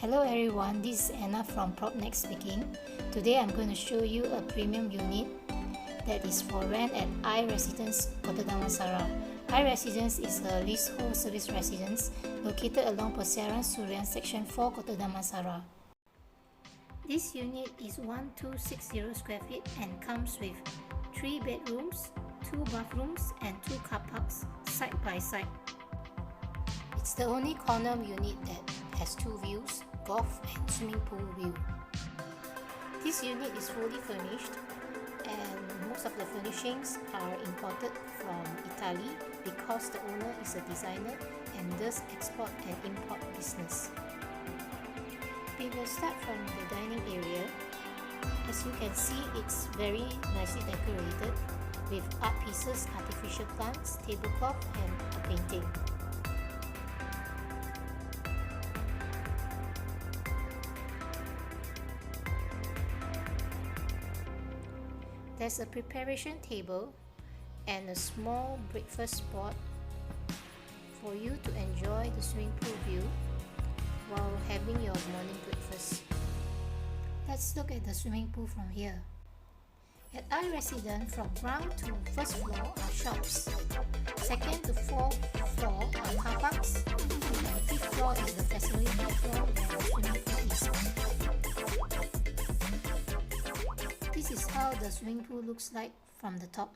Hello everyone, this is Anna from PropNext speaking. Today I'm going to show you a premium unit that is for rent at I-Residen, Kota Damansara. I-Residen is a leasehold service residence located along Persiaran Surian Section 4, Kota Damansara. This unit is 1260 square feet and comes with 3 bedrooms, 2 bathrooms and 2 car parks side by side. It's the only corner unit that has 2 views, golf and swimming pool view. This unit is fully furnished and most of the furnishings are imported from Italy because the owner is a designer and does export and import business. We will start from the dining area. As you can see, it's very nicely decorated with art pieces, artificial plants, tablecloth and a painting. There's a preparation table and a small breakfast spot for you to enjoy the swimming pool view while having your morning breakfast. Let's look at the swimming pool from here. At I-Residen, from ground to first floor are shops. Second to fourth floor are Carparks, and fifth floor is the facility floor where the swimming pool is. This is how the swimming pool looks like from the top.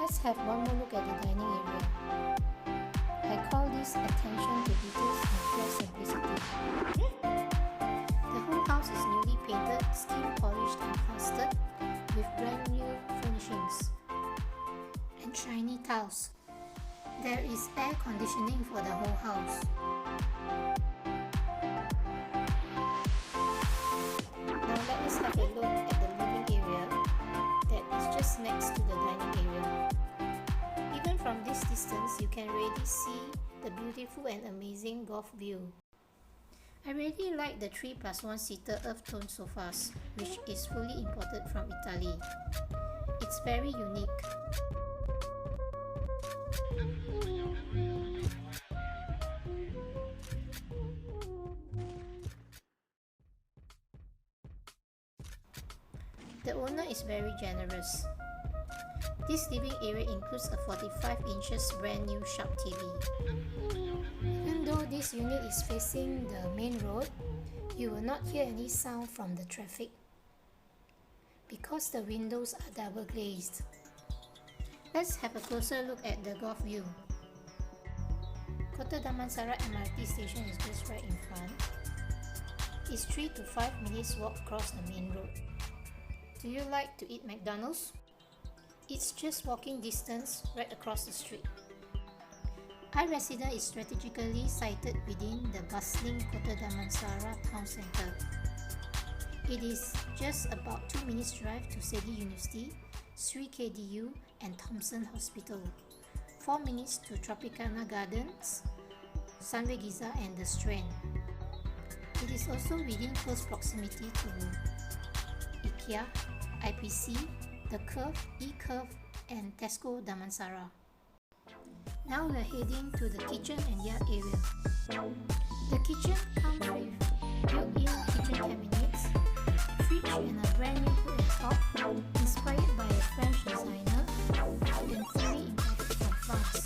Let's have one more look at the dining area. I call this attention to details and pure simplicity. The whole house is newly painted, skin polished and plastered with brand new furnishings and shiny tiles. There is air conditioning for the whole house. Now let us have a look at the living area that is just next to the dining area. Even from this distance, you can really see the beautiful and amazing golf view. I really like the 3+1 seater earth tone sofas, which is fully imported from Italy. It's very unique. The owner is very generous. This living area includes a 45 inches brand new sharp TV. Even though this unit is facing the main road, you will not hear any sound from the traffic because the windows are double glazed. Let's have a closer look at the golf view. Kota Damansara MRT Station is just right in front. It's 3 to 5 minutes walk across the main road. Do you like to eat McDonald's? It's just walking distance right across the street. I-Residen is strategically sited within the bustling Kota Damansara town centre. It is just about 2 minutes drive to Sedi University, Sri KDU and Thompson Hospital, 4 minutes to Tropicana Gardens, Sunway Giza and the Strand. It is also within close proximity to IKEA, IPC, The Curve, E-Curve and Tesco Damansara. Now we are heading to the kitchen and yard area. The kitchen comes with built-in kitchen cabinets, fridge and a brand new hood and top, inspired by a French designer and fully imported from France.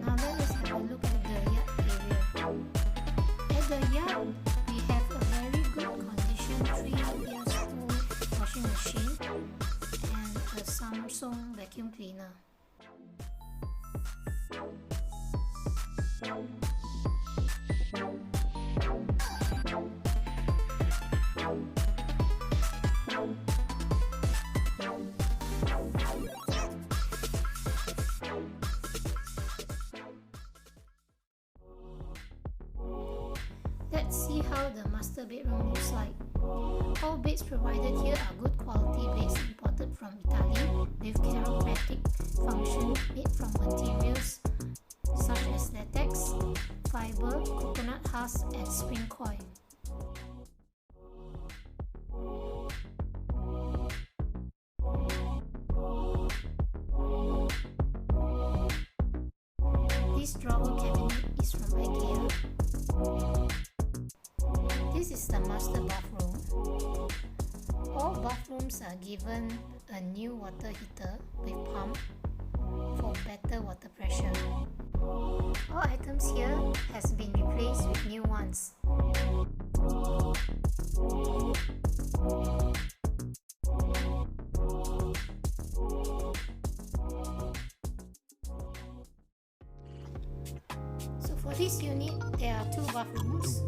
Now let us have a look at the yard area. At the yard, we have a very good condition 3 years old washing machine and a Samsung vacuum cleaner. let's see how the master bedroom looks like. All beds provided here are good quality beds imported from Italy with chiropractic function made from materials such as latex, fiber, coconut husk, and spring coil. This drawer cabinet is from IKEA. This is the master bathroom. All bathrooms are given a new water heater with pump for better water pressure. All items here has been replaced with new ones. So for this unit, there are two bathrooms.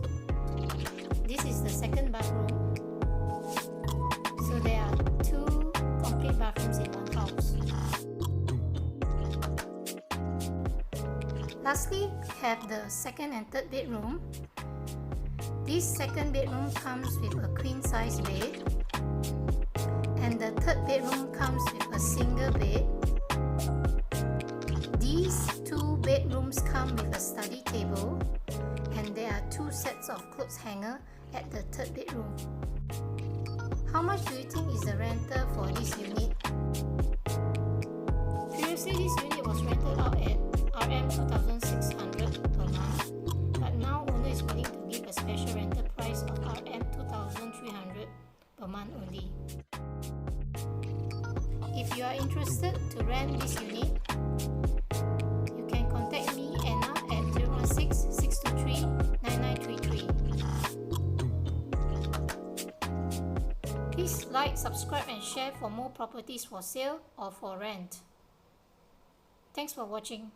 This is the second bathroom. So there are two complete bathrooms in one house. Lastly, we have the second and third bedroom. This second bedroom comes with a queen size bed, and the third bedroom comes with a single bed. These two bedrooms come with a study table, and there are two sets of clothes hanger at the third bedroom. How much do you think is the rental for this unit? Previously, this unit was rented out at RM 2,600 per month, but now owner is willing to give a special rental price of RM 2,300 per month only. If you are interested to rent this unit, you can contact me, Anna, at 016-623-9933. Please like, subscribe and share for more properties for sale or for rent. Thanks for watching.